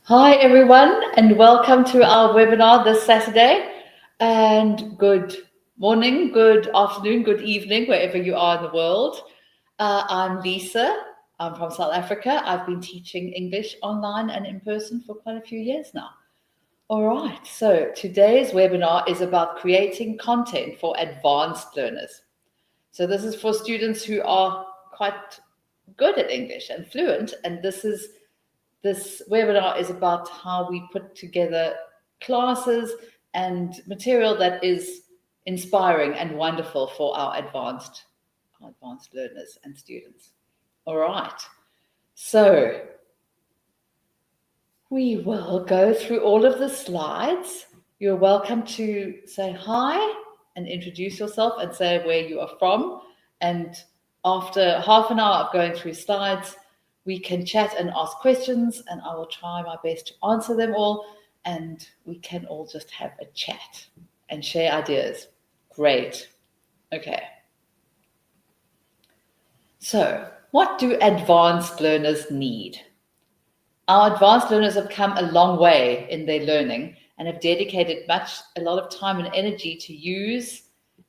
Hi, everyone, and welcome to our webinar this Saturday. And good morning, good afternoon, good evening, wherever you are in the world. I'm Lisa. I'm from South Africa. I've been teaching English online and in person for quite a few years now. All right, so today's webinar is about creating content for advanced learners. So this is for students who are quite good at English and fluent, and this webinar is about how we put together classes and material that is inspiring and wonderful for our advanced learners and students. All right, so we will go through all of the slides. You're welcome to say hi and introduce yourself and say where you are from. And after half an hour of going through slides, we can chat and ask questions, and I will try my best to answer them all. And we can all just have a chat and share ideas. Great. Okay. So, what do advanced learners need? Our advanced learners have come a long way in their learning and have dedicated a lot of time and energy to use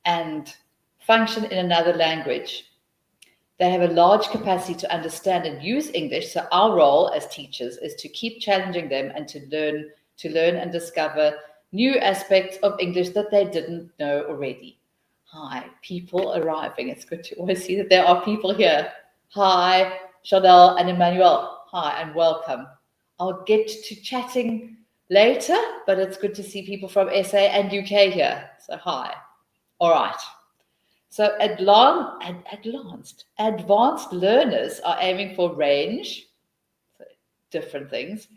and function in another language. They have a large capacity to understand and use English, so our role as teachers is to keep challenging them and to learn and discover new aspects of English that they didn't know already. Hi, people arriving. It's good to always see that there are people here. Hi, Chanel and Emmanuel. Hi, and welcome. I'll get to chatting later, but it's good to see people from SA and UK here. So hi. All right. So advanced learners are aiming for range, so different things,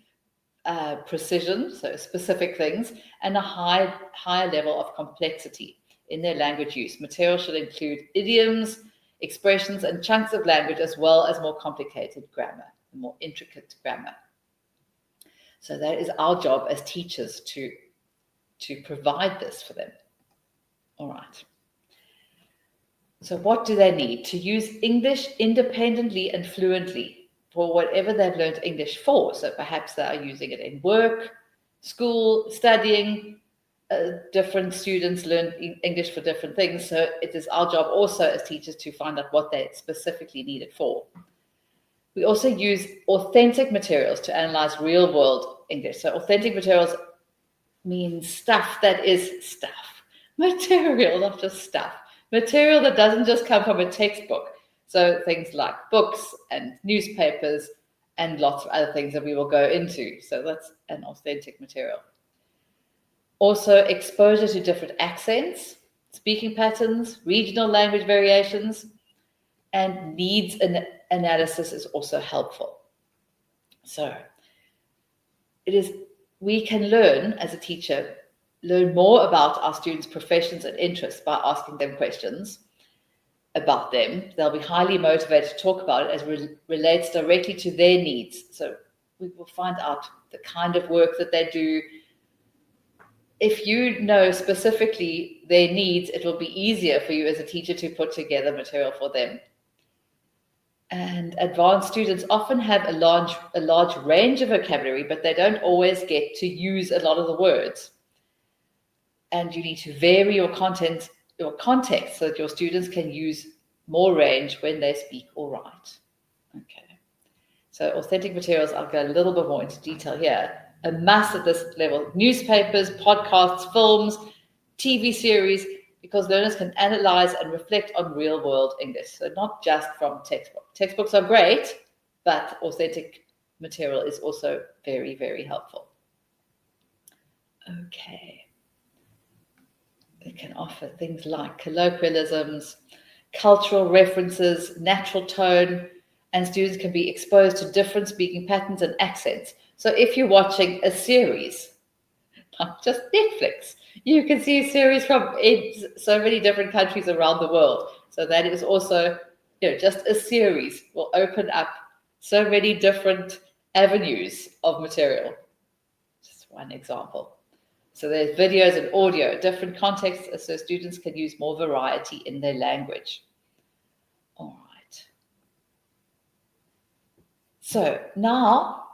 precision, so specific things, and a higher level of complexity in their language use. Material should include idioms, expressions, and chunks of language, as well as more complicated grammar, more intricate grammar. So that is our job as teachers to provide this for them. All right. So what do they need? To use English independently and fluently for whatever they've learned English for. So perhaps they are using it in work, school, studying. Different students learn English for different things. So it is our job also as teachers to find out what they specifically need it for. We also use authentic materials to analyze real world English. So authentic materials means stuff that is stuff. Material, not just stuff. Material that doesn't just come from a textbook. So things like books and newspapers and lots of other things that we will go into. So that's an authentic material. Also, exposure to different accents, speaking patterns, regional language variations, and needs analysis is also helpful. So we can learn as a teacher, learn more about our students' professions and interests by asking them questions about them. They'll be highly motivated to talk about it as it relates directly to their needs. So we will find out the kind of work that they do. If you know specifically their needs, it will be easier for you as a teacher to put together material for them. And advanced students often have a large range of vocabulary, but they don't always get to use a lot of the words. And you need to vary your context so that your students can use more range when they speak or write. Okay. So authentic materials, I'll go a little bit more into detail here. A must at this level: newspapers, podcasts, films, TV series, because learners can analyze and reflect on real world English. So not just from textbooks. Textbooks are great, but authentic material is also very, very helpful. Okay. It can offer things like colloquialisms, cultural references, natural tone, and students can be exposed to different speaking patterns and accents. So if you're watching a series, not just Netflix, you can see a series from so many different countries around the world. So that is also, just a series will open up so many different avenues of material. Just one example. So there's videos and audio, different contexts, so students can use more variety in their language. All right. So now,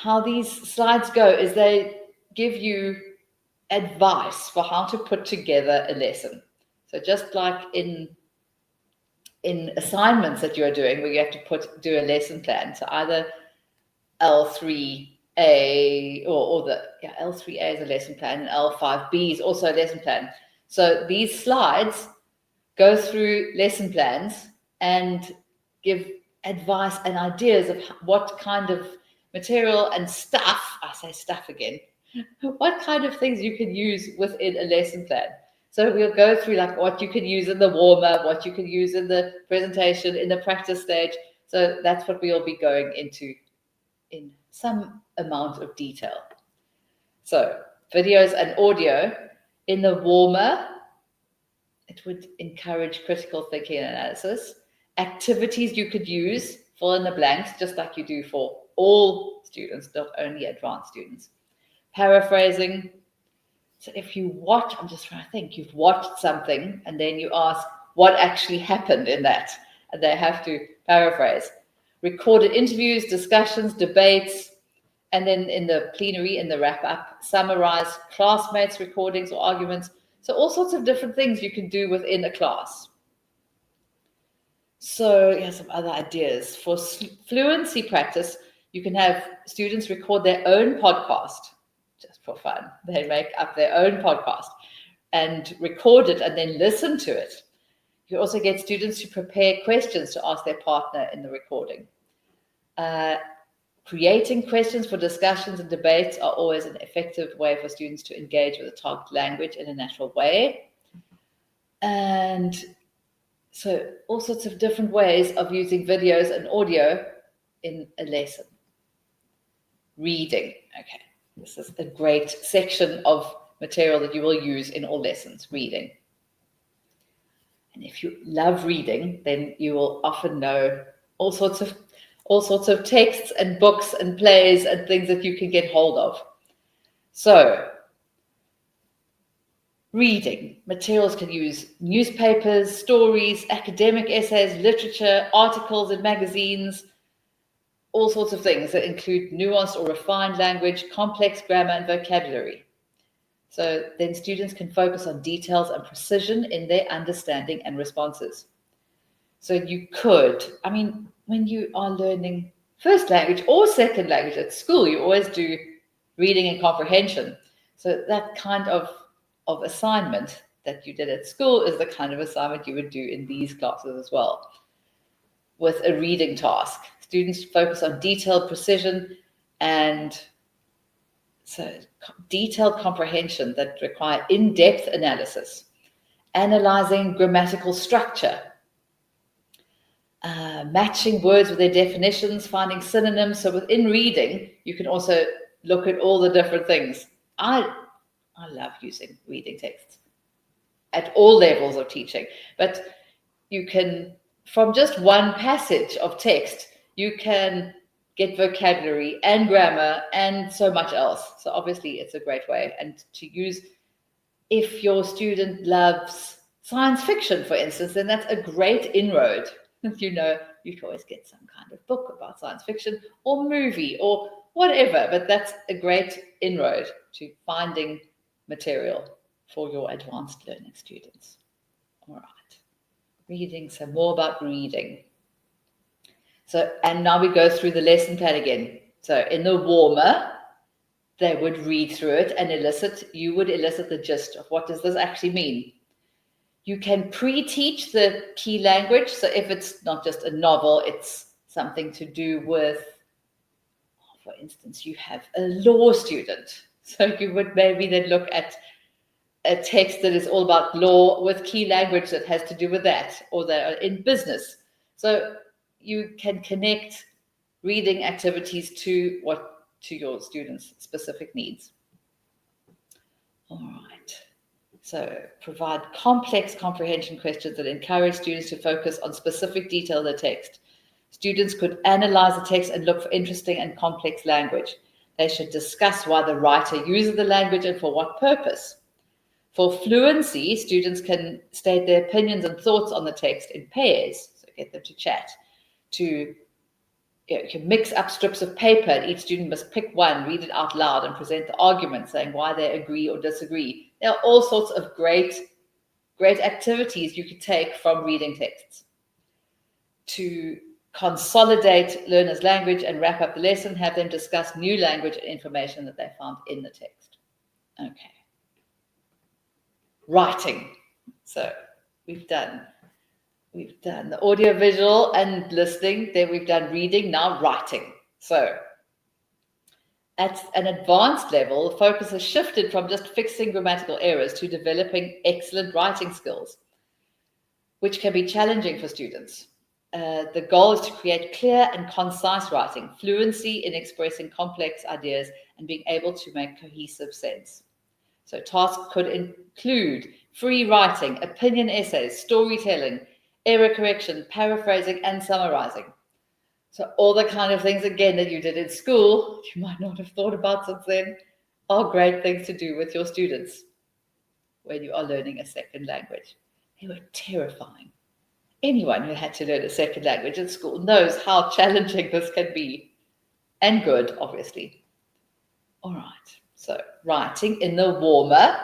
how these slides go is they give you advice for how to put together a lesson. So just like in assignments that you're doing, where you have to do a lesson plan. So either L3A or L3A is a lesson plan, and L5B is also a lesson plan. So these slides go through lesson plans and give advice and ideas of what kind of material and stuff, I say stuff again, what kind of things you can use within a lesson plan. So we'll go through like what you can use in the warm-up, what you can use in the presentation, in the practice stage. So that's what we'll be going into in some amount of detail. So videos and audio. In the warmer, it would encourage critical thinking and analysis. Activities you could use, fill in the blanks, just like you do for all students, not only advanced students. Paraphrasing. So if you watch, I'm just trying to think, you've watched something and then you ask what actually happened in that, and they have to paraphrase. Recorded interviews, discussions, debates, and then in the plenary, in the wrap-up, summarize classmates' recordings or arguments. So all sorts of different things you can do within a class. So yeah, some other ideas. For fluency practice, you can have students record their own podcast, just for fun. They make up their own podcast and record it and then listen to it. You also get students to prepare questions to ask their partner in the recording. Creating questions for discussions and debates are always an effective way for students to engage with the target language in a natural way. And so all sorts of different ways of using videos and audio in a lesson. Reading. Okay, this is a great section of material that you will use in all lessons, reading. And if you love reading, then you will often know all sorts of texts and books and plays and things that you can get hold of. So, reading materials can use newspapers, stories, academic essays, literature, articles in magazines, all sorts of things that include nuanced or refined language, complex grammar and vocabulary. So then students can focus on details and precision in their understanding and responses. So you could, when you are learning first language or second language at school, you always do reading and comprehension. So that kind of assignment that you did at school is the kind of assignment you would do in these classes as well. With a reading task, students focus on detailed precision and so detailed comprehension that require in-depth analysis, analyzing grammatical structure, matching words with their definitions, finding synonyms. So within reading, you can also look at all the different things. I love using reading texts at all levels of teaching, but you can, from just one passage of text, you can get vocabulary and grammar and so much else. So obviously it's a great way. And to use, if your student loves science fiction, for instance, then that's a great inroad. You know, you can always get some kind of book about science fiction or movie or whatever, but that's a great inroad to finding material for your advanced learning students. All right. Reading, so more about reading. So, and now we go through the lesson plan again. So in the warmer, they would read through it and you would elicit the gist of what does this actually mean. You can pre-teach the key language. So if it's not just a novel, it's something to do with, for instance, you have a law student. So you would maybe then look at a text that is all about law with key language that has to do with that, or they're in business. So you can connect reading activities to your students' specific needs. All right. So provide complex comprehension questions that encourage students to focus on specific detail of the text. Students could analyze the text and look for interesting and complex language. They should discuss why the writer uses the language and for what purpose. For fluency, students can state their opinions and thoughts on the text in pairs, so get them to chat, to you can mix up strips of paper, and each student must pick one, read it out loud, and present the argument, saying why they agree or disagree. There are all sorts of great activities you could take from reading texts to consolidate learners' language and wrap up the lesson, have them discuss new language and information that they found in the text. Okay. Writing. So we've done the audio, visual, and listening. Then we've done reading, now writing. So at an advanced level, the focus has shifted from just fixing grammatical errors to developing excellent writing skills, which can be challenging for students. The goal is to create clear and concise writing, fluency in expressing complex ideas, and being able to make cohesive sense. So tasks could include free writing, opinion essays, storytelling, error correction, paraphrasing, and summarizing. So all the kind of things, again, that you did in school, you might not have thought about since then, are great things to do with your students when you are learning a second language. They were terrifying. Anyone who had to learn a second language in school knows how challenging this can be, and good, obviously. All right, so writing in the warmer,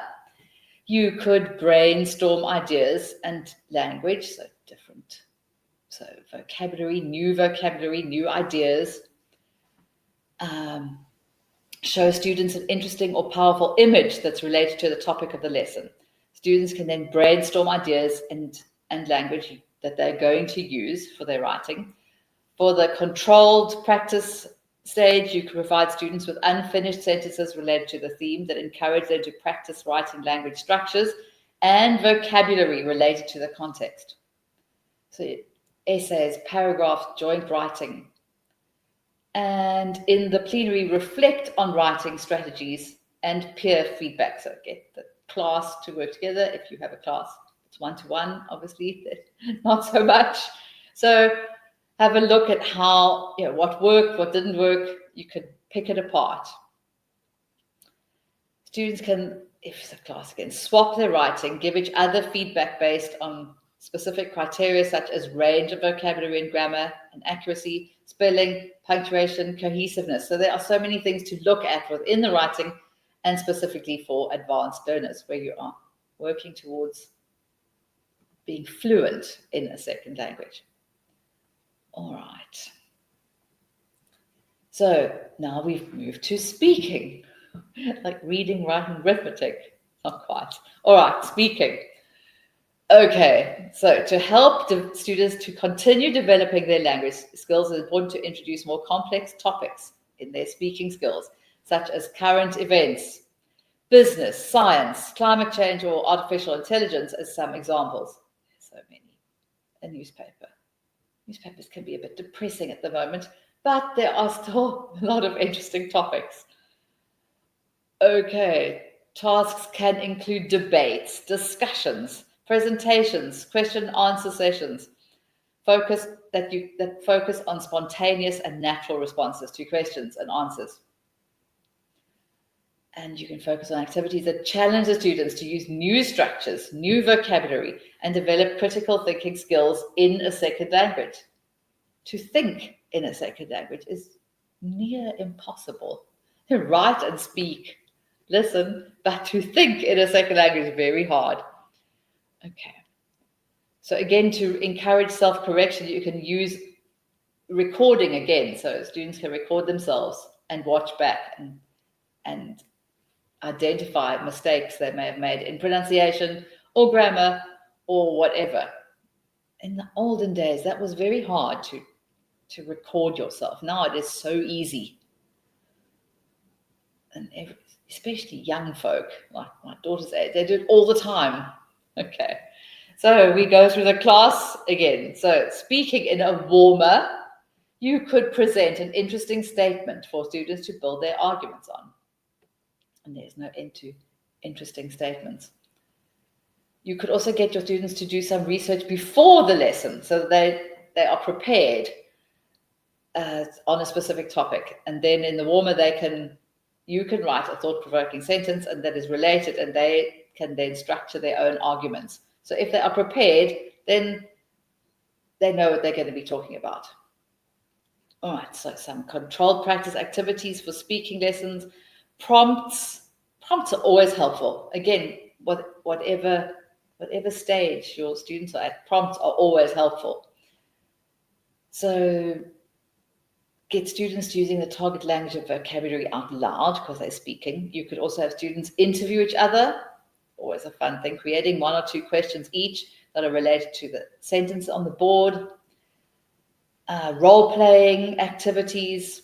you could brainstorm ideas and language, so different. So vocabulary, new ideas. Show students an interesting or powerful image that's related to the topic of the lesson. Students can then brainstorm ideas and language that they're going to use for their writing. For the controlled practice stage, you can provide students with unfinished sentences related to the theme that encourage them to practice writing language structures and vocabulary related to the context. So essays, paragraphs, joint writing. And in the plenary, reflect on writing strategies and peer feedback. So get the class to work together. If you have a class, it's one-to-one, obviously, not so much. So have a look at how, what worked, what didn't work. You can pick it apart. Students can, if it's a class again, swap their writing, give each other feedback based on specific criteria such as range of vocabulary and grammar and accuracy, spelling, punctuation, cohesiveness. So there are so many things to look at within the writing, and specifically for advanced learners where you are working towards being fluent in a second language. All right. So now we've moved to speaking, like reading, writing, arithmetic. Not quite. All right, speaking. Okay, so to help the students to continue developing their language skills, it's important to introduce more complex topics in their speaking skills, such as current events, business, science, climate change, or artificial intelligence as some examples. So many. A newspaper. Newspapers can be a bit depressing at the moment, but there are still a lot of interesting topics. Okay, tasks can include debates, discussions, presentations, question and answer sessions. Focus on spontaneous and natural responses to questions and answers. And you can focus on activities that challenge the students to use new structures, new vocabulary, and develop critical thinking skills in a second language. To think in a second language is near impossible. To write and speak, listen, but to think in a second language is very hard. Okay. So again, to encourage self-correction, you can use recording again. So students can record themselves and watch back and identify mistakes they may have made in pronunciation or grammar or whatever. In the olden days, that was very hard to record yourself. Now it is so easy. And especially young folk, like my daughter's age, they do it all the time. Okay. So we go through the class again. So speaking in a warmer, you could present an interesting statement for students to build their arguments on. And there's no end to interesting statements. You could also get your students to do some research before the lesson so that they are prepared on a specific topic. And then in the warmer, you can write a thought-provoking sentence and that is related, and they can then structure their own arguments. So if they are prepared, then they know what they're going to be talking about. All right, so some controlled practice activities for speaking lessons. Prompts are always helpful. Again, whatever stage your students are at, prompts are always helpful. So get students using the target language of vocabulary out loud because they're speaking. You could also have students interview each other, always a fun thing, creating 1 or 2 questions each that are related to the sentence on the board. Role-playing activities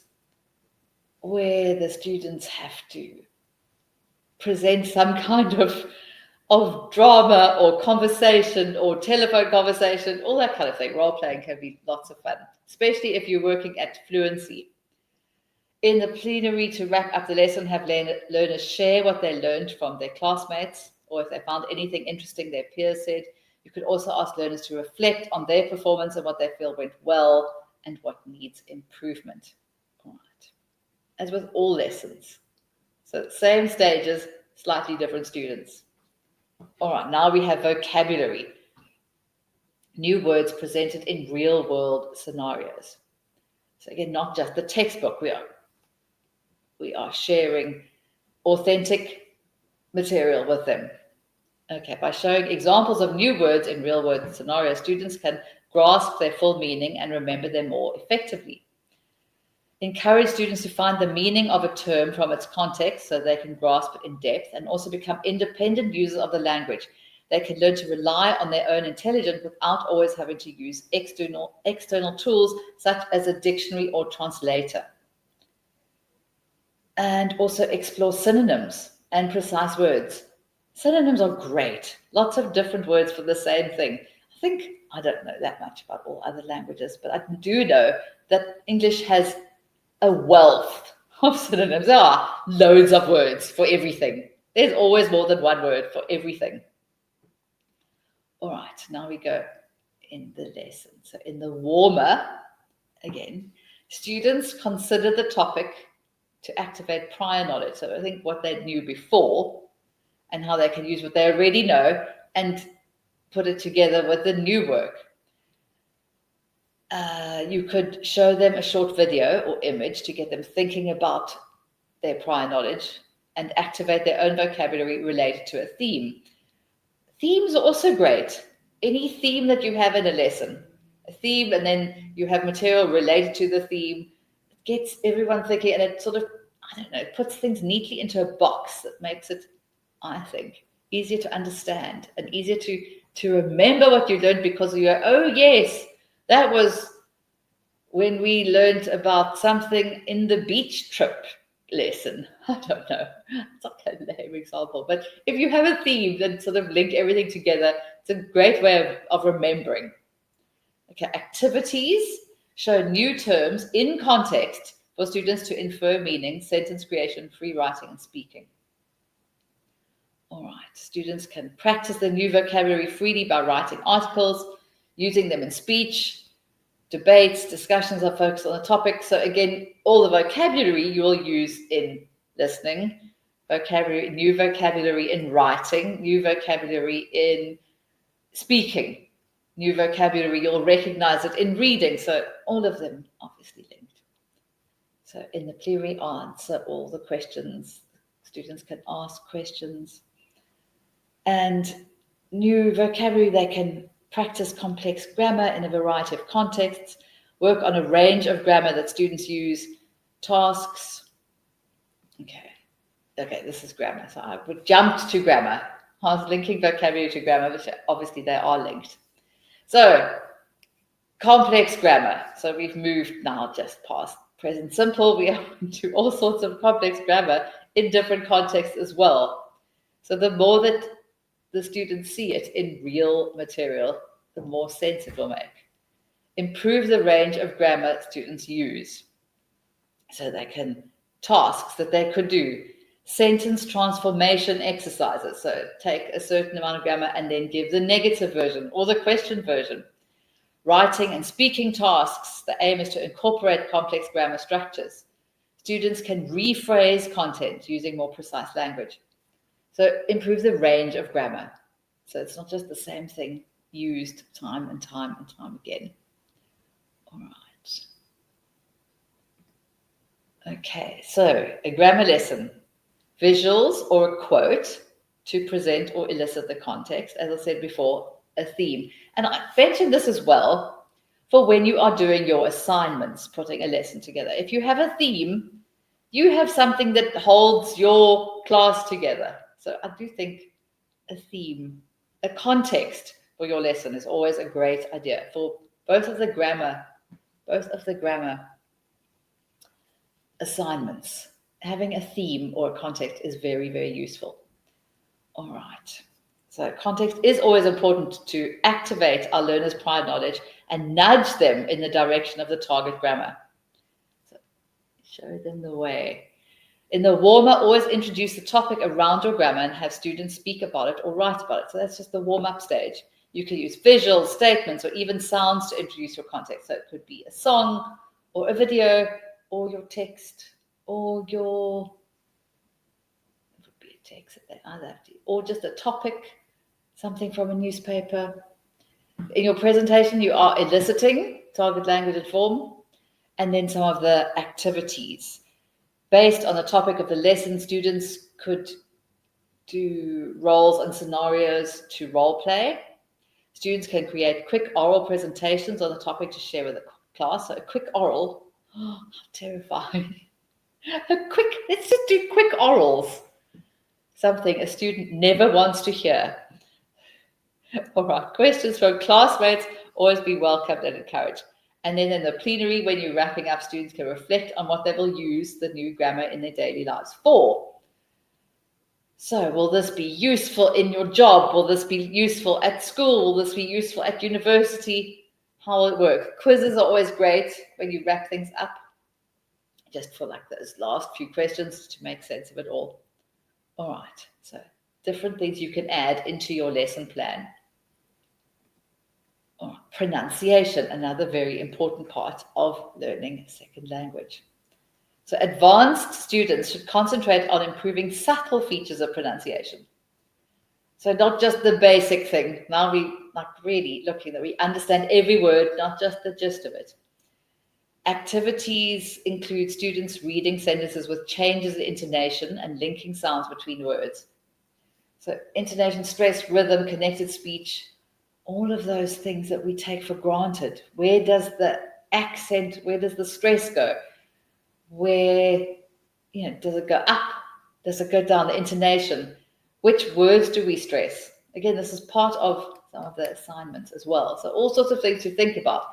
where the students have to present some kind of drama or conversation or telephone conversation, all that kind of thing. Role-playing can be lots of fun, especially if you're working at fluency. In the plenary, to wrap up the lesson, have learners share what they learned from their classmates, or if they found anything interesting their peers said. You could also ask learners to reflect on their performance and what they feel went well and what needs improvement. All right. As with all lessons. So same stages, slightly different students. All right, now we have vocabulary. New words presented in real world scenarios. So again, not just the textbook. We are sharing authentic material with them. Okay, by showing examples of new words in real world scenarios, students can grasp their full meaning and remember them more effectively. Encourage students to find the meaning of a term from its context so they can grasp it in depth and also become independent users of the language. They can learn to rely on their own intelligence without always having to use external tools such as a dictionary or translator. And also explore synonyms and precise words. Synonyms are great. Lots of different words for the same thing. I don't know that much about all other languages, but I do know that English has a wealth of synonyms. There are loads of words for everything. There's always more than one word for everything. All right, now we go in the lesson. So in the warmer, again, students consider the topic to activate prior knowledge. So I think what they knew before and how they can use what they already know and put it together with the new work. You could show them a short video or image to get them thinking about their prior knowledge and activate their own vocabulary related to a theme. Themes are also great. Any theme that you have in a lesson, a theme, and then you have material related to the theme, it gets everyone thinking, and it sort of, it puts things neatly into a box that makes it, I think, easier to understand and easier to remember what you learned because you go, oh yes, that was when we learned about something in the beach trip lesson. I don't know. It's like a lame example. But if you have a theme, then sort of link everything together. It's a great way of remembering. Okay, activities show new terms in context for students to infer meaning, sentence creation, free writing, and speaking. All right, students can practice the new vocabulary freely by writing articles, using them in speech. Debates, discussions are focused on the topic. So again, all the vocabulary you will use in listening, new vocabulary in writing, new vocabulary in speaking, new vocabulary, you'll recognize it in reading. So all of them obviously linked. So in the plenary, answer all the questions. Students can ask questions. And new vocabulary, they can practice complex grammar in a variety of contexts, work on a range of grammar that students use, tasks. Okay, this is grammar. So I jumped to grammar. I was linking vocabulary to grammar, which obviously they are linked. So complex grammar. So we've moved now just past present simple. We are into all sorts of complex grammar in different contexts as well. So the more that the students see it in real material, the more sense it will make. Improve the range of grammar students use. So they can, tasks that they could do, sentence transformation exercises. So take a certain amount of grammar and then give the negative version or the question version. Writing and speaking tasks, the aim is to incorporate complex grammar structures. Students can rephrase content using more precise language. So improve the range of grammar. So it's not just the same thing used time and time and time again. All right. Okay, so a grammar lesson, visuals or a quote to present or elicit the context. As I said before, a theme. And I mentioned this as well for when you are doing your assignments, putting a lesson together. If you have a theme, you have something that holds your class together. So I do think a theme, a context for your lesson is always a great idea for both of the grammar assignments. Having a theme or a context is very, very useful. All right. So context is always important to activate our learners' prior knowledge and nudge them in the direction of the target grammar. So show them the way. In the warm-up, always introduce the topic around your grammar and have students speak about it or write about it. So that's just the warm-up stage. You can use visuals, statements, or even sounds to introduce your context. So it could be a song or a video or your text or your, it would be a text that they either have to, or just a topic, something from a newspaper. In your presentation, you are eliciting target language and form, and then some of the activities. Based on the topic of the lesson, students could do roles and scenarios to role play. Students can create quick oral presentations on the topic to share with the class. So a quick oral, oh, terrifying. Let's just do quick orals. Something a student never wants to hear. All right, questions from classmates always be welcomed and encouraged. And then in the plenary, when you're wrapping up, students can reflect on what they will use the new grammar in their daily lives for. So will this be useful in your job? Will this be useful at school? Will this be useful at university? How will it work? Quizzes are always great when you wrap things up, just for like those last few questions to make sense of it all. All right, so different things you can add into your lesson plan. Pronunciation, another very important part of learning a second language. So advanced students should concentrate on improving subtle features of pronunciation. So not just the basic thing. Now we like really looking that we understand every word, not just the gist of it. Activities include students reading sentences with changes in intonation and linking sounds between words. So intonation, stress, rhythm, connected speech, all of those things that we take for granted. Where does the accent, where does the stress go? Where, does it go up? Does it go down? The intonation. Which words do we stress? Again, this is part of some of the assignments as well. So all sorts of things to think about.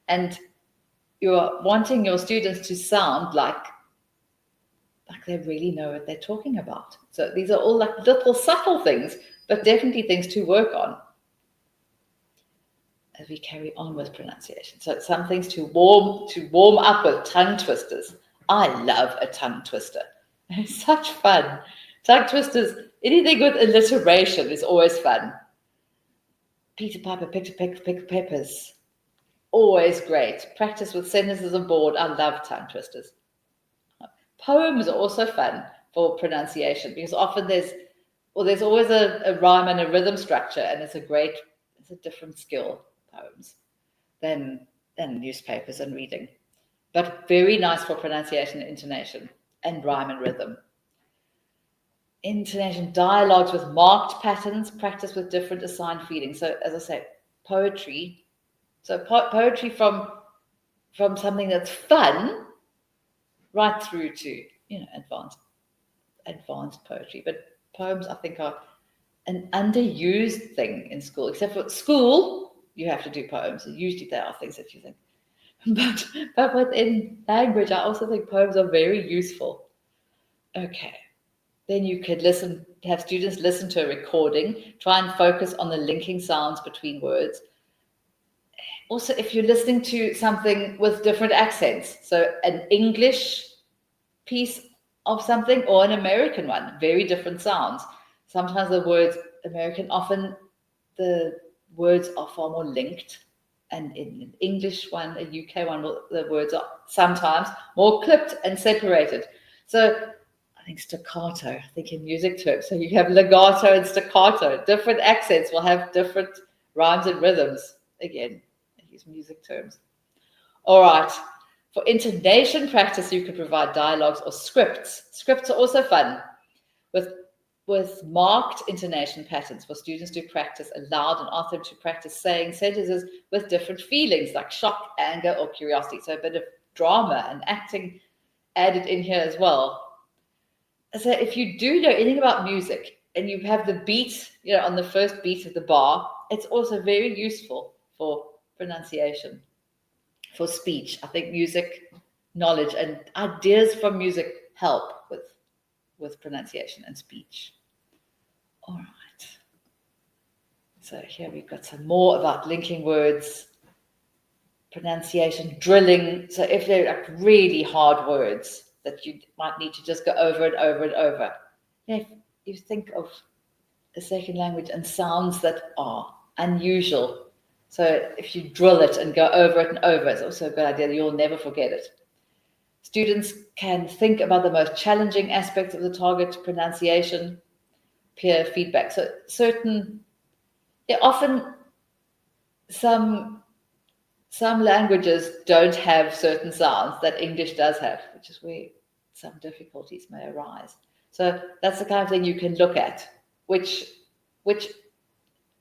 And you're wanting your students to sound like they really know what they're talking about. So these are all like little subtle things, but definitely things to work on as we carry on with pronunciation. So some things to warm up with. Tongue twisters. I love a tongue twister. It's such fun. Tongue twisters, anything with alliteration is always fun. Peter Piper picked a peck of peppers. Always great. Practice with sentences on board. I love tongue twisters. Poems are also fun for pronunciation because often there's always a rhyme and a rhythm structure, and it's a different skill, poems, than newspapers and reading. But very nice for pronunciation and intonation and rhyme and rhythm. Intonation dialogues with marked patterns, practice with different assigned feelings. So as I say, poetry. So poetry from something that's fun right through to, advanced poetry. But poems, I think, are an underused thing in school. Except for school, you have to do poems. Usually there are things that you think. But within language, I also think poems are very useful. Okay. Then you could have students listen to a recording, try and focus on the linking sounds between words. Also, if you're listening to something with different accents, so an English piece of something or an American one, very different sounds. Sometimes the words American, often the words are far more linked. And in an English one, a UK one, the words are sometimes more clipped and separated. So I think staccato, I think in music terms. So you have legato and staccato. Different accents will have different rhymes and rhythms. Again, I use music terms. All right. For intonation practice, you could provide dialogues or scripts. Scripts are also fun, with marked intonation patterns for students to practice aloud and ask them to practice saying sentences with different feelings like shock, anger, or curiosity. So a bit of drama and acting added in here as well. So if you do know anything about music and you have the beat, on the first beat of the bar, it's also very useful for pronunciation, for speech. I think music knowledge and ideas from music help with pronunciation and speech. All right. So here we've got some more about linking words, pronunciation, drilling. So if they're like really hard words that you might need to just go over and over and over. If you think of a second language and sounds that are unusual, so if you drill it and go over it and over, it's also a good idea. You'll never forget it. Students can think about the most challenging aspects of the target pronunciation, peer feedback. So often some languages don't have certain sounds that English does have, which is where some difficulties may arise. So that's the kind of thing you can look at, which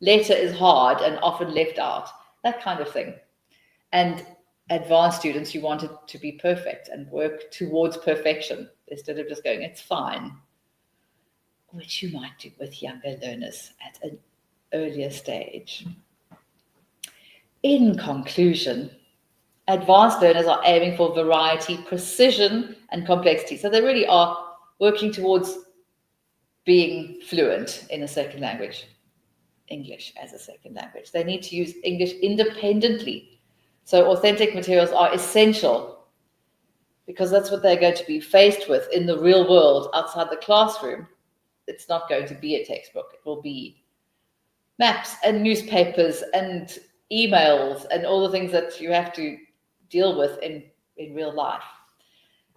letter is hard and often left out, that kind of thing. And advanced students, you want it to be perfect and work towards perfection instead of just going, it's fine, which you might do with younger learners at an earlier stage. In conclusion, advanced learners are aiming for variety, precision, and complexity. So they really are working towards being fluent in a second language, English as a second language. They need to use English independently. So authentic materials are essential because that's what they're going to be faced with in the real world outside the classroom. It's not going to be a textbook. It will be maps and newspapers and emails and all the things that you have to deal with in real life.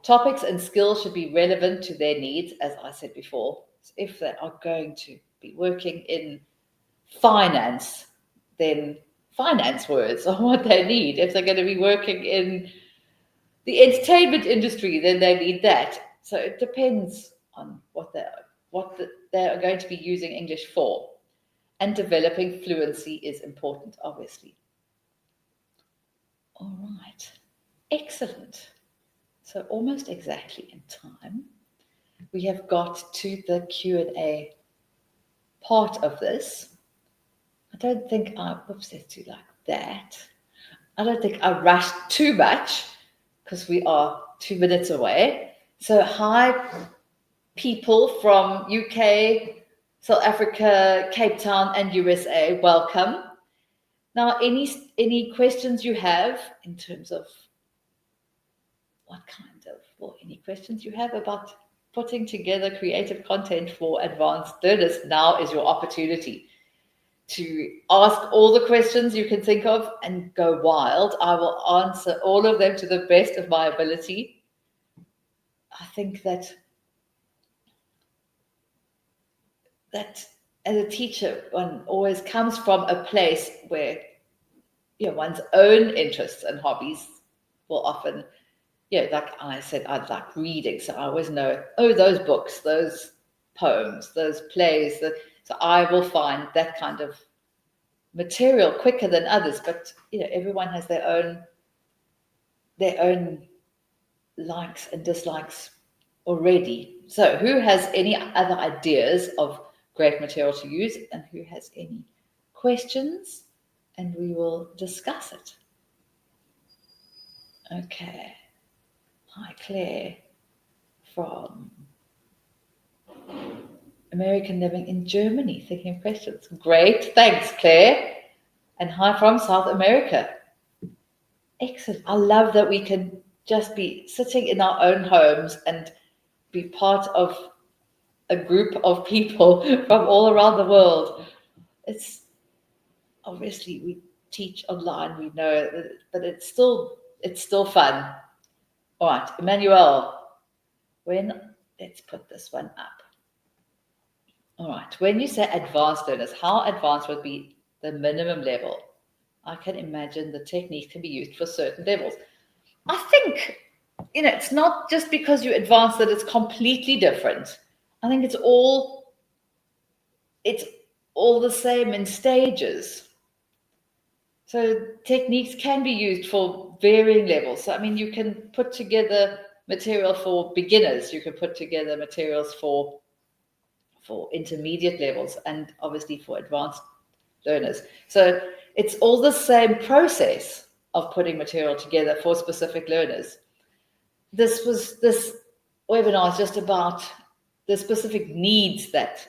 Topics and skills should be relevant to their needs, as I said before. So if they are going to be working in finance, then finance words are what they need. If they're going to be working in the entertainment industry, then they need that. So it depends on what they are going to be using English for. And developing fluency is important, obviously. All right. Excellent. So almost exactly in time. We have got to the Q&A part of this. I don't think let's do like that. I don't think I rushed too much because we are 2 minutes away. So hi, people from UK, South Africa, Cape Town, and USA, welcome. Now, any questions you have in terms of any questions you have about putting together creative content for advanced learners, now is your opportunity to ask all the questions you can think of and go wild. I will answer all of them to the best of my ability. I think that as a teacher, one always comes from a place where one's own interests and hobbies will often, like I said, I like reading, so I always know, those books, those poems, those plays, so I will find that kind of material quicker than others. But everyone has their own likes and dislikes already. So who has any other ideas of great material to use, and who has any questions? And we will discuss it. Okay. Hi, Claire from American Living in Germany, thinking of questions. Great, thanks, Claire. And hi from South America. Excellent. I love that we can just be sitting in our own homes and be part of a group of people from all around the world. It's obviously we teach online, we know, but it's still fun. All right, Emmanuel, let's put this one up. All right, when you say advanced learners, how advanced would be the minimum level? I can imagine the technique can be used for certain levels. I think, it's not just because you advance that it's completely different. I think it's all the same in stages. So techniques can be used for varying levels. So, I mean, you can put together material for beginners. You can put together materials for intermediate levels and obviously for advanced learners. So it's all the same process of putting material together for specific learners. This webinar is just about the specific needs that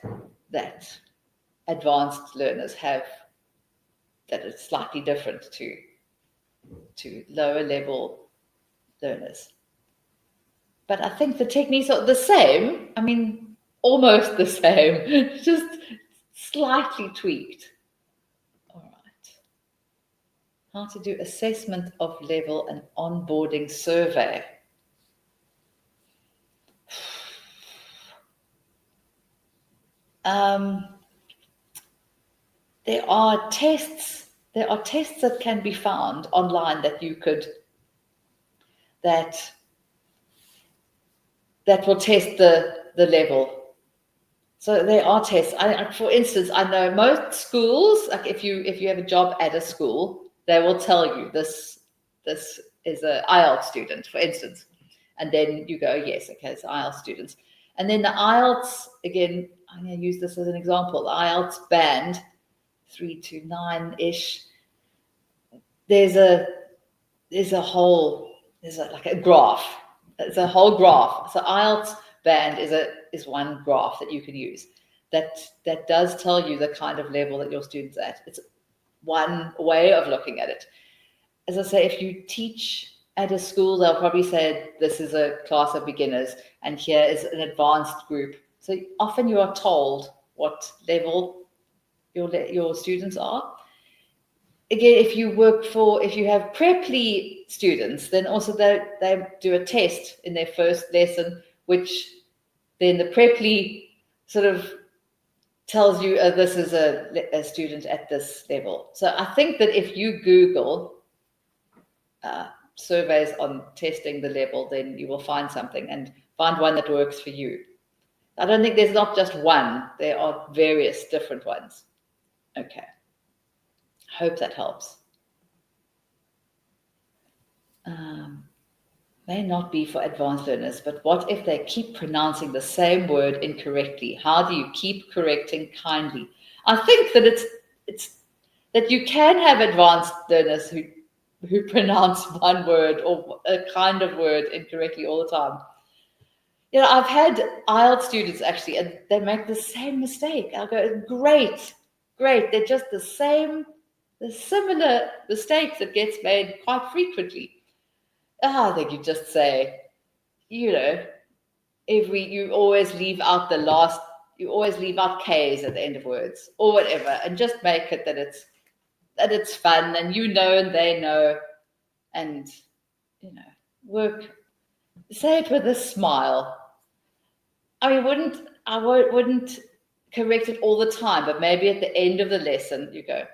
advanced learners have, that are slightly different to lower level learners. But I think the techniques are the same. I mean, almost the same, just slightly tweaked. All right. How to do assessment of level and onboarding survey. There are tests that can be found online that you could that will test the level. So there are tests. For instance, I know most schools, like if you have a job at a school, they will tell you this is an IELTS student, for instance, and then you go, yes, okay, it's IELTS students, and then the IELTS, again, I'm going to use this as an example. The IELTS band 3 to 9-ish. There's a graph. It's a whole graph. So IELTS band is one graph that you can use that does tell you the kind of level that your student's at. It's one way of looking at it. As I say, if you teach at a school, they'll probably say this is a class of beginners and here is an advanced group. So often you are told what level your students are. Again, if you have preply students, then also they do a test in their first lesson, which then the preply sort of tells you this is a student at this level. So I think that if you Google surveys on testing the level, then you will find something and find one that works for you. I don't think there's not just one. There are various different ones. Okay. Hope that helps. May not be for advanced learners, but what if they keep pronouncing the same word incorrectly? How do you keep correcting kindly? I think that it's that you can have advanced learners who pronounce one word or a kind of word incorrectly all the time. I've had IELTS students actually, and they make the same mistake. I'll go, great. They're just the similar mistakes that gets made quite frequently. I think you just say, you always leave out you always leave out K's at the end of words or whatever, and just make it that it's fun and and they know, and say it with a smile. I wouldn't correct it all the time, but maybe at the end of the lesson you go,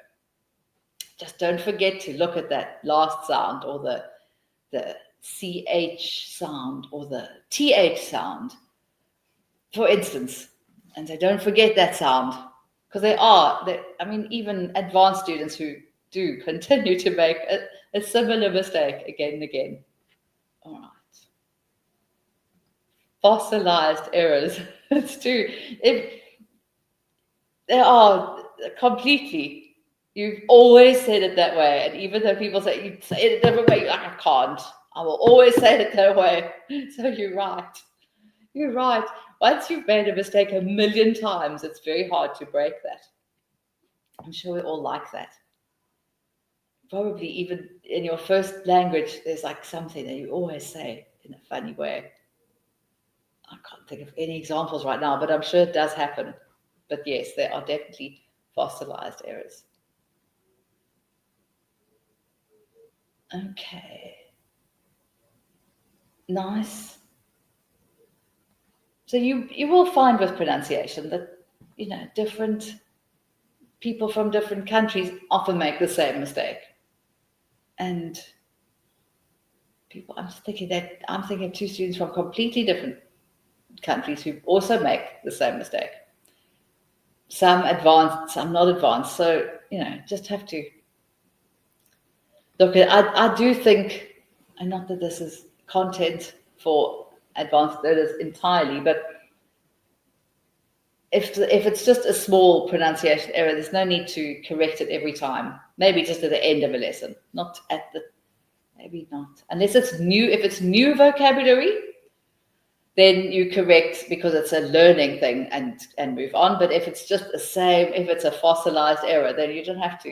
just don't forget to look at that last sound or the CH sound or the TH sound, for instance, and so don't forget that sound, because even advanced students who do continue to make a similar mistake again and again. All right. Fossilized errors. It's true. If they are completely, you've always said it that way, and even though people say you say it a different way, you're like, I can't. I will always say it that way. So you're right. You're right. Once you've made a mistake 1,000,000 times, it's very hard to break that. I'm sure we all like that. Probably even in your first language, there's like something that you always say in a funny way. I can't think of any examples right now, but I'm sure it does happen. But yes, there are definitely fossilized errors. Okay. Nice. So you will find with pronunciation that, different people from different countries often make the same mistake. And people, I'm thinking of two students from completely different countries who also make the same mistake. Some advanced, some not advanced. So, just have to look at, I do think, and not that this is content for advanced learners entirely, but if it's just a small pronunciation error, there's no need to correct it every time. Maybe just at the end of a lesson, not at the, maybe not. Unless it's new, if it's new vocabulary, then you correct because it's a learning thing and move on. But if it's just the same, if it's a fossilized error, then you don't have to.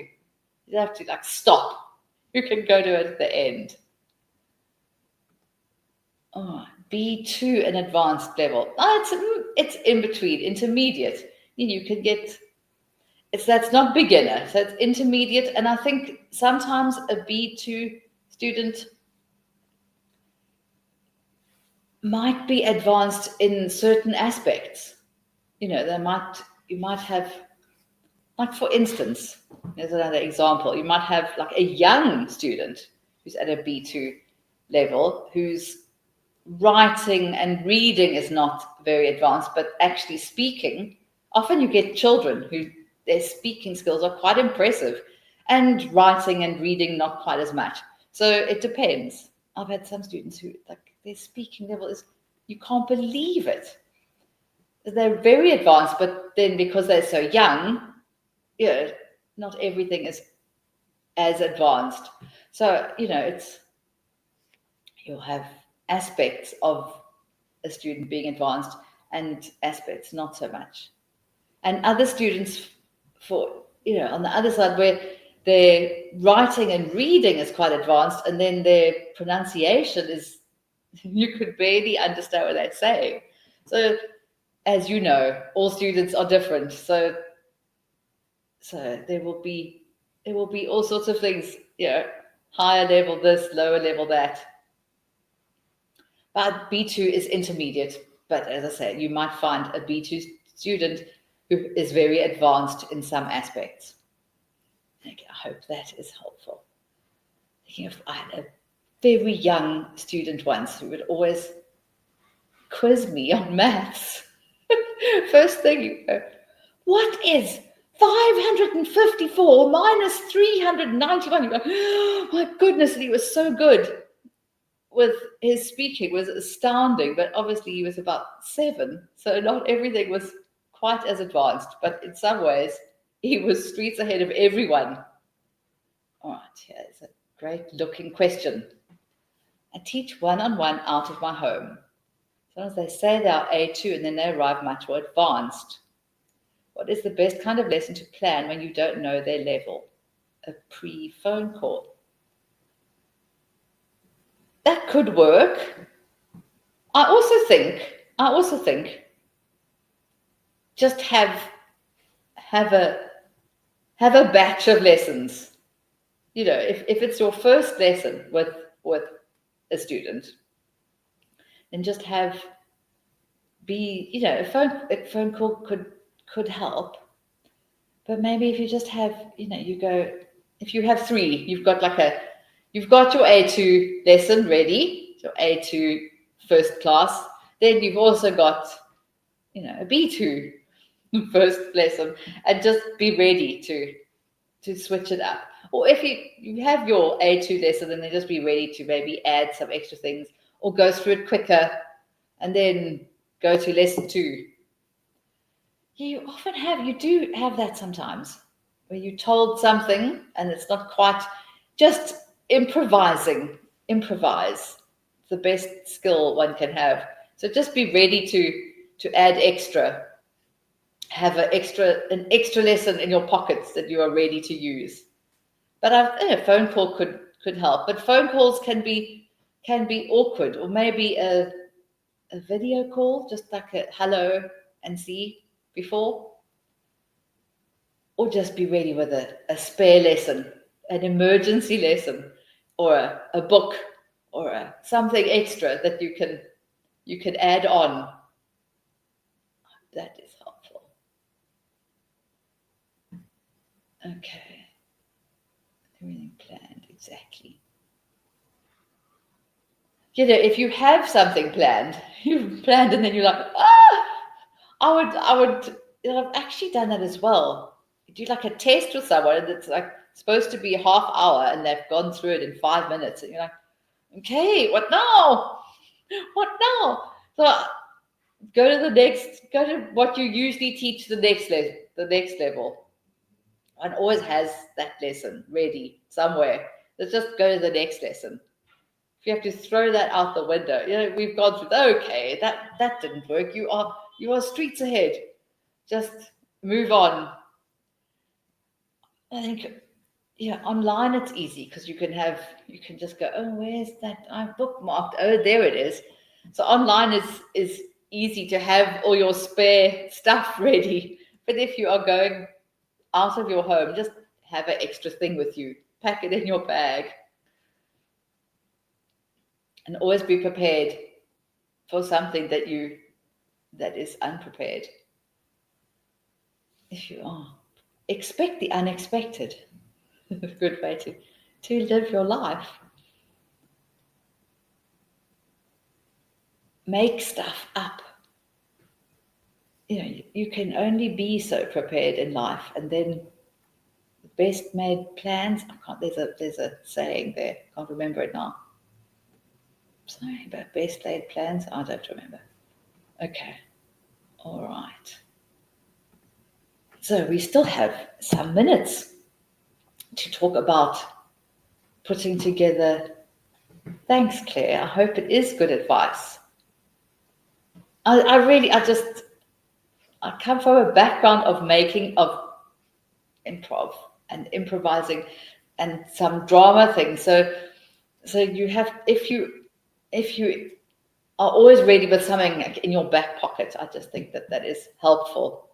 You have to like stop. You can go to it at the end. Oh, B2 an advanced level. It's in between, intermediate. You can get that's not beginner, so it's intermediate. And I think sometimes a B2 student might be advanced in certain aspects. You might have, like for instance, there's another example. You might have like a young student who's at a B2 level, whose writing and reading is not very advanced, but actually speaking, often you get children who their speaking skills are quite impressive, and writing and reading not quite as much. So it depends. I've had some students who, like, their speaking level is, you can't believe it. They're very advanced, but then because they're so young, not everything is as advanced. So, you'll have aspects of a student being advanced and aspects not so much. And other students, on the other side, where their writing and reading is quite advanced, and then their pronunciation is, you could barely understand what they're saying. So, as you know, all students are different. So there will be all sorts of things, higher level this, lower level that. But B2 is intermediate. But as I said, you might find a B2 student who is very advanced in some aspects. Okay, I hope that is helpful. I had a very young student once who would always quiz me on maths. First thing you go, what is 554 minus 391? You go, oh my goodness, and he was so good with his speaking, was astounding. But obviously he was about 7, so not everything was quite as advanced, but in some ways he was streets ahead of everyone. All right, here's a great looking question. I teach one-on-one out of my home. Sometimes they say they are A2 and then they arrive much more advanced. What is the best kind of lesson to plan when you don't know their level? A pre-phone call. That could work. I also think just have a batch of lessons. If it's your first lesson with a student, then just a phone call could help. But maybe if you just have, if you have 3, you've got your A2 lesson ready, your A2 first class, then you've also got, a B2 first lesson, and just be ready to switch it up. Or if you have your A2 lesson, then just be ready to maybe add some extra things or go through it quicker and then go to lesson 2. You do have that sometimes, where you told something and it's not quite, just improvise. The best skill one can have. So just be ready to add extra. Have an extra lesson in your pockets that you are ready to use. But a phone call could help. But phone calls can be awkward, or maybe a video call, just like a hello and see before. Or just be ready with a spare lesson, an emergency lesson, or a book, or something extra that you can add on. That is helpful. Okay. Everything planned, exactly. if you have something planned, you've planned and then you're like, I would, I've actually done that as well. You do like a test with someone that's like supposed to be a half hour and they've gone through it in 5 minutes. And you're like, okay, what now? What now? So go to what you usually teach the next level. One always has that lesson ready somewhere. Let's just go to the next lesson. If you have to throw that out the window, we've gone through. Okay, that didn't work. You are streets ahead. Just move on. I think, online it's easy because you can just go, oh, where's that? I've bookmarked. Oh, there it is. So online is easy to have all your spare stuff ready. But if you are going out of your home, just have an extra thing with you. Pack it in your bag. And always be prepared for something that is unprepared. If you are, expect the unexpected. Good way to live your life. Make stuff up. You can only be so prepared in life, and then the best made plans. There's a saying there. Can't remember it now. Sorry, about best laid plans. I don't remember. Okay, all right. So we still have some minutes to talk about putting together. Thanks, Claire. I hope it is good advice. I come from a background of improv and improvising and some drama things. So you have, if you are always ready with something in your back pocket, I just think that is helpful.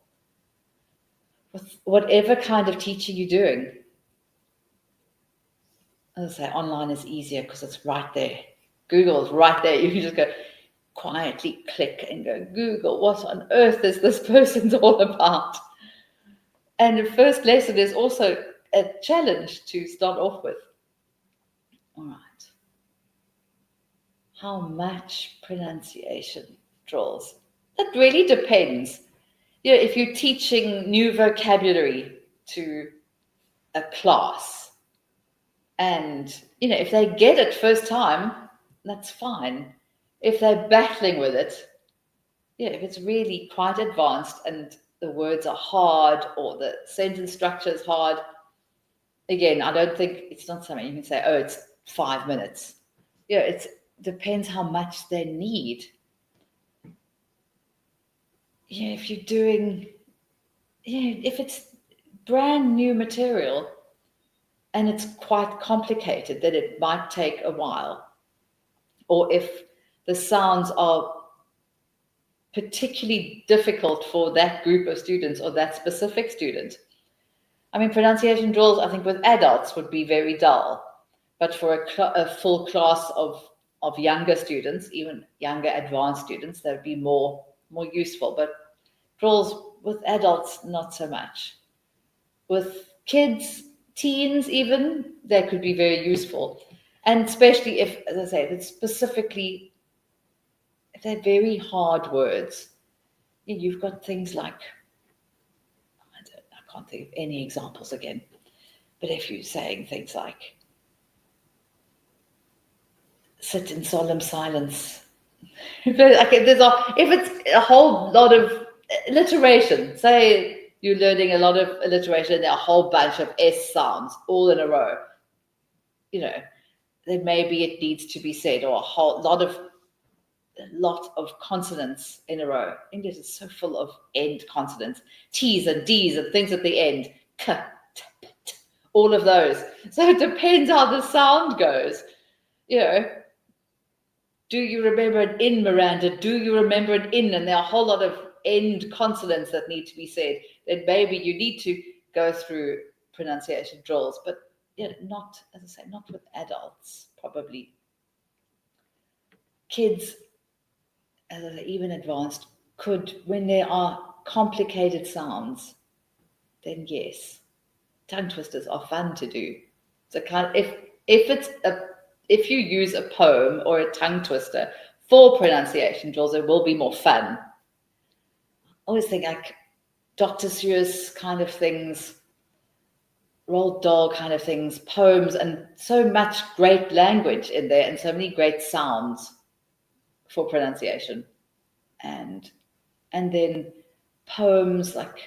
With whatever kind of teaching you're doing. As I say, online is easier because it's right there. Google's right there. You can just go quietly click and go, Google, what on earth is this person's all about? And the first lesson is also a challenge to start off with. All right. How much pronunciation drills? That really depends. If you're teaching new vocabulary to a class and, if they get it first time, that's fine. If they're battling with it, if it's really quite advanced and the words are hard or the sentence structure is hard, again, I don't think it's not something you can say, oh, it's 5 minutes. It depends how much they need. If you're doing, if it's brand new material and it's quite complicated, then it might take a while. Or if the sounds are particularly difficult for that group of students or that specific student. I mean, pronunciation drills, I think with adults would be very dull, but for a full class of younger students, even younger advanced students, that would be more useful. But drills with adults, not so much. With kids, teens even, they could be very useful. And especially if, as I say, if it's specifically, if they're very hard words, you've got things like, I can't think of any examples again, but if you're saying things like, sit in solemn silence. If it's a whole lot of alliteration, say you're learning a lot of alliteration, there are a whole bunch of S sounds all in a row, then maybe it needs to be said, or a lot of consonants in a row. English is so full of end consonants, T's and D's and things at the end, k, t, p, t, all of those. So it depends how the sound goes. Do you remember an in, Miranda? Do you remember an in? And there are a whole lot of end consonants that need to be said. Then maybe you need to go through pronunciation drills, but not, as I say, not with adults, probably. Kids, as I say, even advanced, could, when there are complicated sounds, then yes, tongue twisters are fun to do. So if it's if you use a poem or a tongue twister for pronunciation drills, it will be more fun. I always think like Dr. Seuss kind of things, Roald Dahl kind of things, poems, and so much great language in there and so many great sounds for pronunciation. And then poems like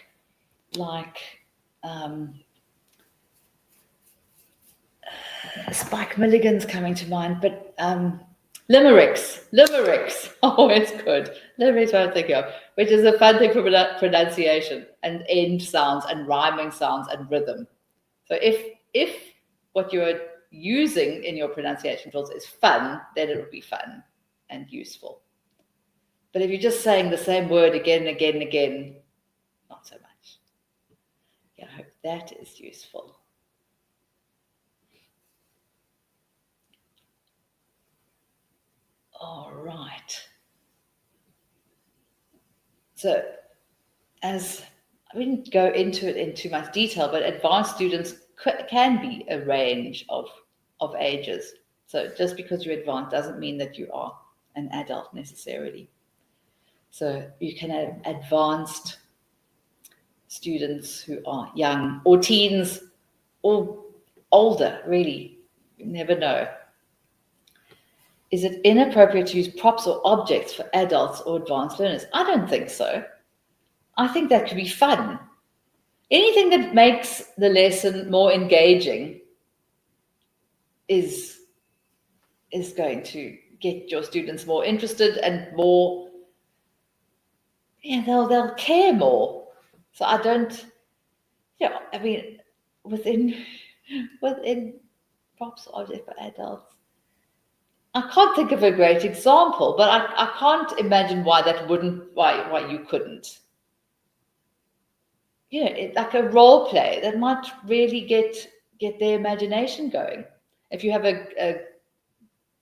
Spike Milligan's coming to mind, but limericks, always good. Limericks, what I'm thinking of, which is a fun thing for pronunciation and end sounds and rhyming sounds and rhythm. So if what you're using in your pronunciation drills is fun, then it will be fun and useful. But if you're just saying the same word again and again and again, not so much. Yeah, I hope that is useful. All right. So as I didn't go into it in too much detail, but advanced students can be a range of ages. So just because you're advanced doesn't mean that you are an adult necessarily. So you can have advanced students who are young or teens or older, really. You never know. Is it inappropriate to use props or objects for adults or advanced learners? I don't think so. I think that could be fun. Anything that makes the lesson more engaging is going to get your students more interested and more, they'll care more. So I don't, I mean, within props or objects for adults, I can't think of a great example, but I can't imagine why you couldn't. Like a role play that might really get their imagination going. If you have a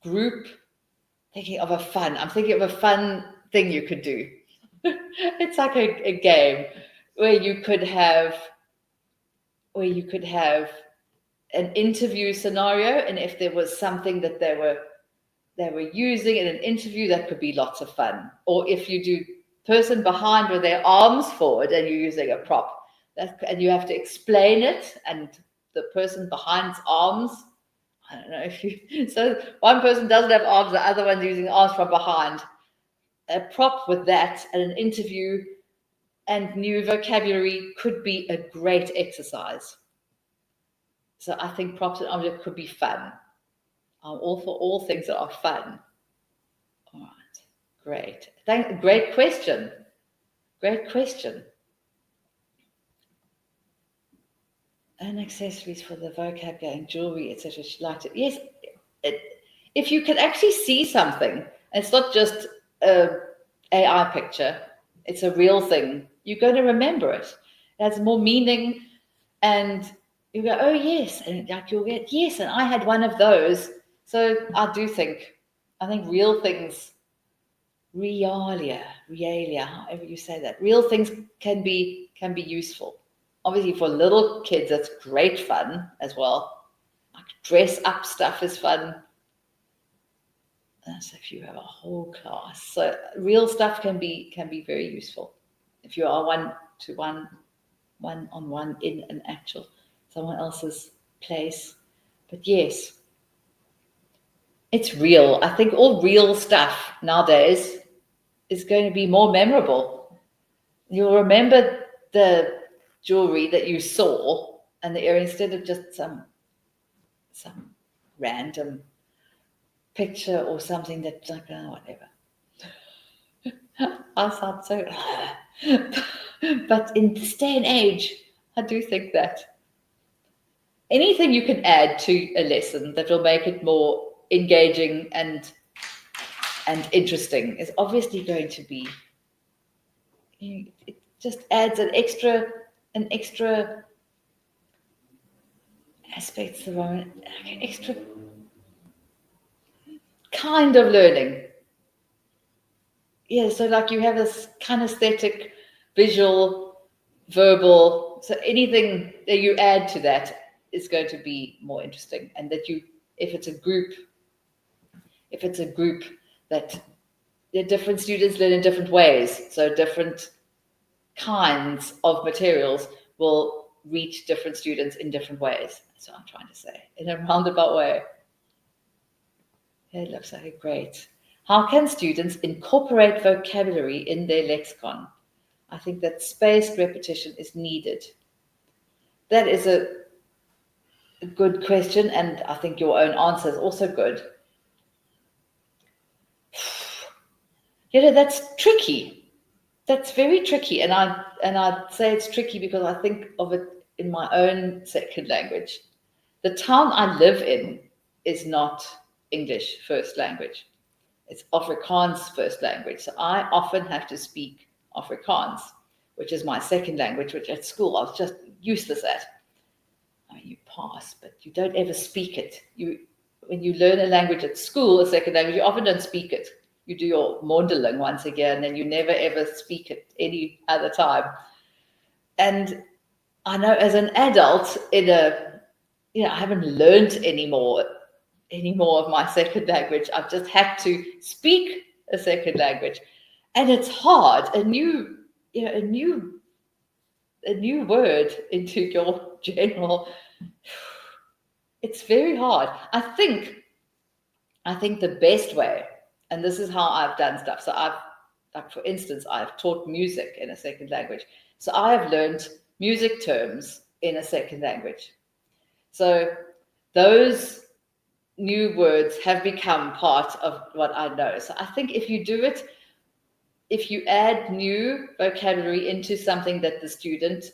group I'm thinking of a fun thing you could do. It's like a game where you could have an interview scenario, and if there was something that they were using in an interview, that could be lots of fun. Or if you do person behind with their arms forward and you're using a prop, and you have to explain it, and the person behind's arms, I don't know so one person doesn't have arms, the other one's using arms from behind. A prop with that and an interview and new vocabulary could be a great exercise. So I think props and objects could be fun. I'm all for all things that are fun. All right, great. Great question. Great question. And accessories for the vocab game, jewelry, etc. She liked it. Yes, if you can actually see something, it's not just a AI picture, it's a real thing, you're going to remember it. It has more meaning, and you go, oh yes, and like you'll get yes, and I had one of those. So I think real things, realia, however you say that, real things can be useful. Obviously, for little kids, that's great fun as well. Like dress up stuff is fun. So if you have a whole class, so real stuff can be very useful. If you are one-on-one in an actual someone else's place. But yes, it's real. I think all real stuff nowadays is going to be more memorable. You'll remember the jewelry that you saw and the earring instead of just some random picture or something that's like, oh, whatever. I sound so but in this day and age, I do think that anything you can add to a lesson that will make it more engaging and interesting is obviously going to be, it just adds an extra aspect, extra kind of learning. Yeah, so like you have this kinesthetic, visual, verbal, so anything that you add to that is going to be more interesting. And that if it's a group if it's a group that different students learn in different ways, so different kinds of materials will reach different students in different ways. That's what I'm trying to say, in a roundabout way. It looks like great. How can students incorporate vocabulary in their lexicon? I think that spaced repetition is needed. That is a good question, and I think your own answer is also good. That's tricky. That's very tricky, and I'd say it's tricky because I think of it in my own second language. The town I live in is not English first language. It's Afrikaans first language. So I often have to speak Afrikaans, which is my second language, which at school I was just useless at. I mean, you pass, but you don't ever speak it. When you learn a language at school, a second language, you often don't speak it. You do your mondeling once a year, and then you never ever speak it any other time. And I know as an adult, I haven't learned any more of my second language. I've just had to speak a second language, and it's hard. A new word into your general. It's very hard. I think the best way, and this is how I've done stuff. So for instance, I've taught music in a second language. So I have learned music terms in a second language. So those new words have become part of what I know. So I think if you add new vocabulary into something that the student,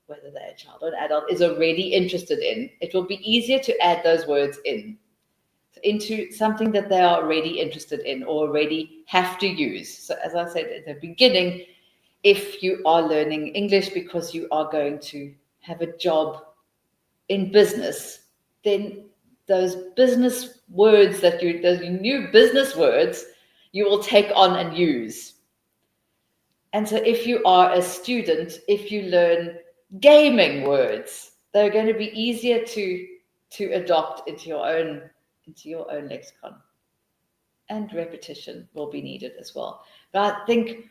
whether they're a child or an adult, is already interested in, it will be easier to add those words into something that they are already interested in or already have to use. So as I said at the beginning, if you are learning English because you are going to have a job in business, then those business words those new business words, you will take on and use. And so if you are a student, if you learn gaming words, they're going to be easier to adopt into your own lexicon. And repetition will be needed as well. But I think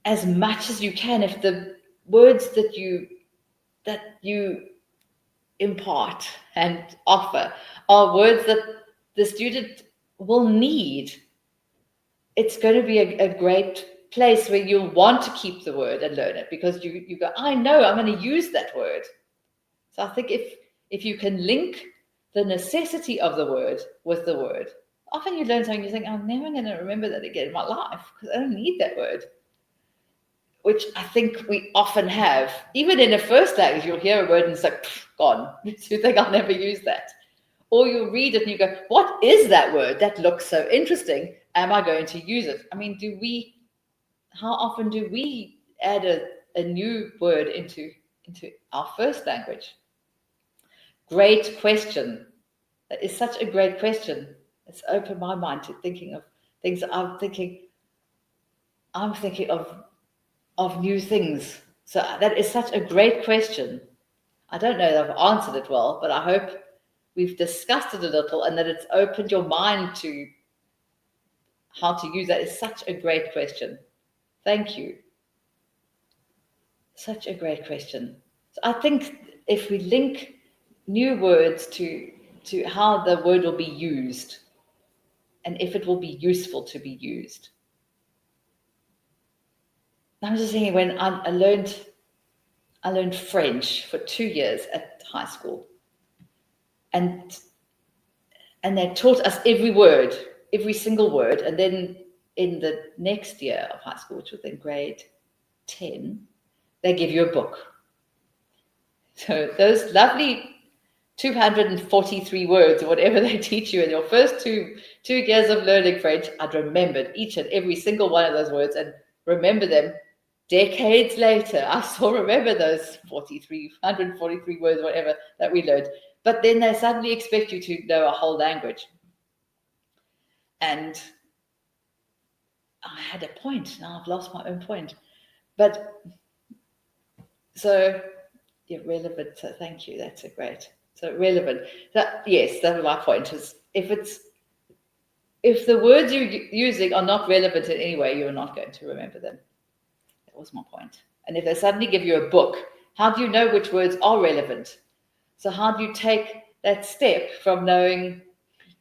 as much as you can, if the words that you impart and offer are words that the student will need, it's going to be a great place where you'll want to keep the word and learn it, because you go, I know I'm going to use that word. So I think if you can link the necessity of the word with the word, often you learn something, you think, I'm never going to remember that again in my life because I don't need that word. Which I think we often have. Even in a first language, you'll hear a word and it's like, gone. You think I'll never use that. Or you'll read it and you go, what is that word? That looks so interesting. Am I going to use it? I mean, how often do we add a new word into our first language? Great question. That is such a great question. It's opened my mind to thinking of things that I'm thinking of new things. So that is such a great question. I don't know that I've answered it well, but I hope we've discussed it a little and that it's opened your mind to how to use that. Is such a great question. Thank you. Such a great question. So I think if we link new words to how the word will be used and if it will be useful to be used. I'm just thinking when I learned French for 2 years at high school, and they taught us every single word, and then in the next year of high school, which was in grade 10, they give you a book. So those lovely 243 words or whatever they teach you in your first two years of learning French, I'd remembered each and every single one of those words and remember them decades later. I still remember those 143 words, whatever, that we learned. But then they suddenly expect you to know a whole language. And I had a point. Now I've lost my own point. But so, yeah, relevant. So thank you. That's a great. So relevant. So, yes, that was my point. Is if if the words you're using are not relevant in any way, you're not going to remember them. That was my point. And if they suddenly give you a book, how do you know which words are relevant? So how do you take that step from knowing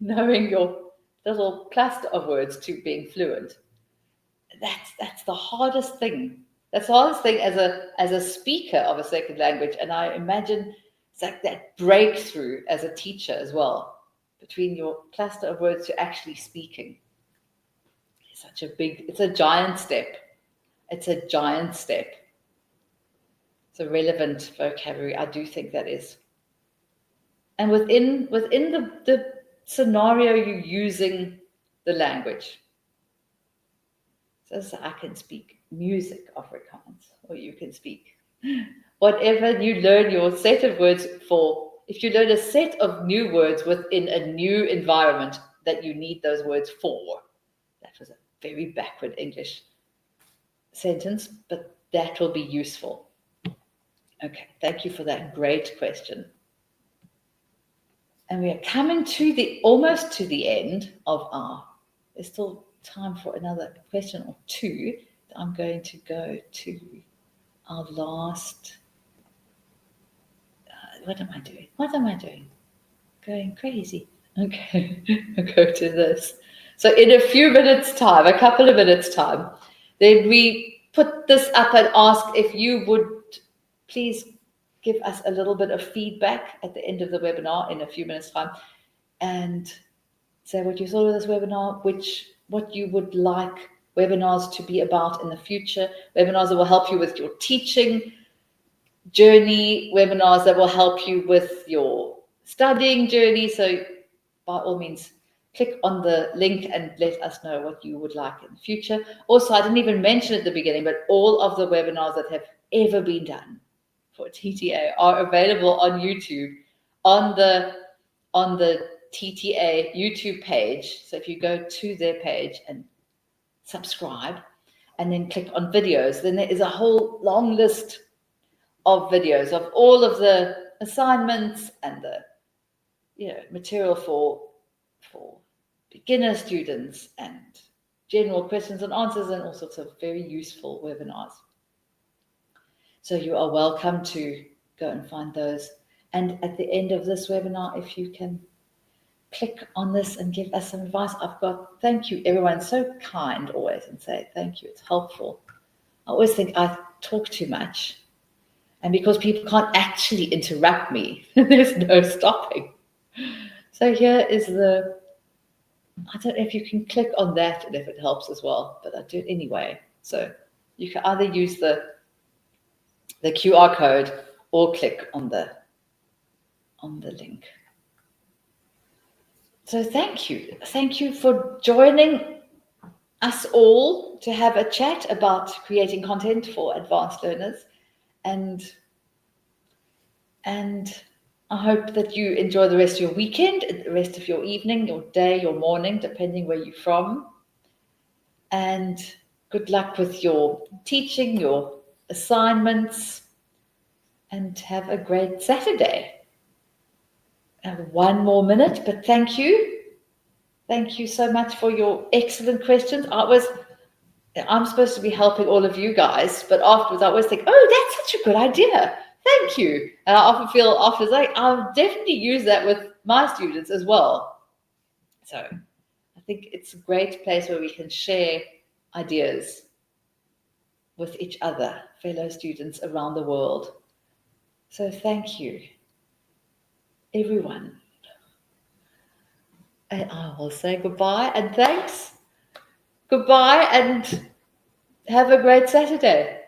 your little cluster of words to being fluent? That's the hardest thing. That's the hardest thing as a speaker of a second language. And I imagine it's like that breakthrough as a teacher as well, between your cluster of words to actually speaking. It's a giant step. It's a giant step. It's a relevant vocabulary. I do think that is. And within the scenario you're using the language. So I can speak music Afrikaans, or you can speak whatever you learn your set of words for. If you learn a set of new words within a new environment that you need those words for, that was a very backward English sentence, but that will be useful. Okay, thank you for that great question. And we are coming to almost to the end of there's still time for another question or two. I'm going to go to our last, what am I doing? Going crazy. Okay, I'll go to this. So in a few minutes time, a couple of minutes time, then we put this up and ask if you would please give us a little bit of feedback at the end of the webinar in a few minutes time, and say what you thought of this webinar, what you would like webinars to be about in the future, webinars that will help you with your teaching journey, webinars that will help you with your studying journey. So by all means, click on the link and let us know what you would like in the future. Also, I didn't even mention at the beginning, but all of the webinars that have ever been done for TTA are available on YouTube on the TTA YouTube page. So if you go to their page and subscribe and then click on videos, then there is a whole long list of videos of all of the assignments and the material for beginner students and general questions and answers and all sorts of very useful webinars. So you are welcome to go and find those. And at the end of this webinar, if you can click on this and give us some advice. Thank you, everyone. So kind always, and say thank you. It's helpful. I always think I talk too much. And because people can't actually interrupt me, there's no stopping. So here is I don't know if you can click on that and if it helps as well, but I do it anyway. So you can either use the QR code or click on the link. So thank you. Thank you for joining us all to have a chat about creating content for advanced learners. And I hope that you enjoy the rest of your weekend, the rest of your evening, your day, your morning, depending where you're from. And good luck with your teaching, your assignments, and have a great Saturday. I have one more minute, but thank you. Thank you so much for your excellent questions. I'm supposed to be helping all of you guys, but afterwards I always think, oh, that's such a good idea. Thank you. And I often feel afterwards I'll definitely use that with my students as well. So I think it's a great place where we can share ideas with each other, fellow students around the world. So thank you, everyone. And I will say goodbye and thanks. Goodbye and have a great Saturday.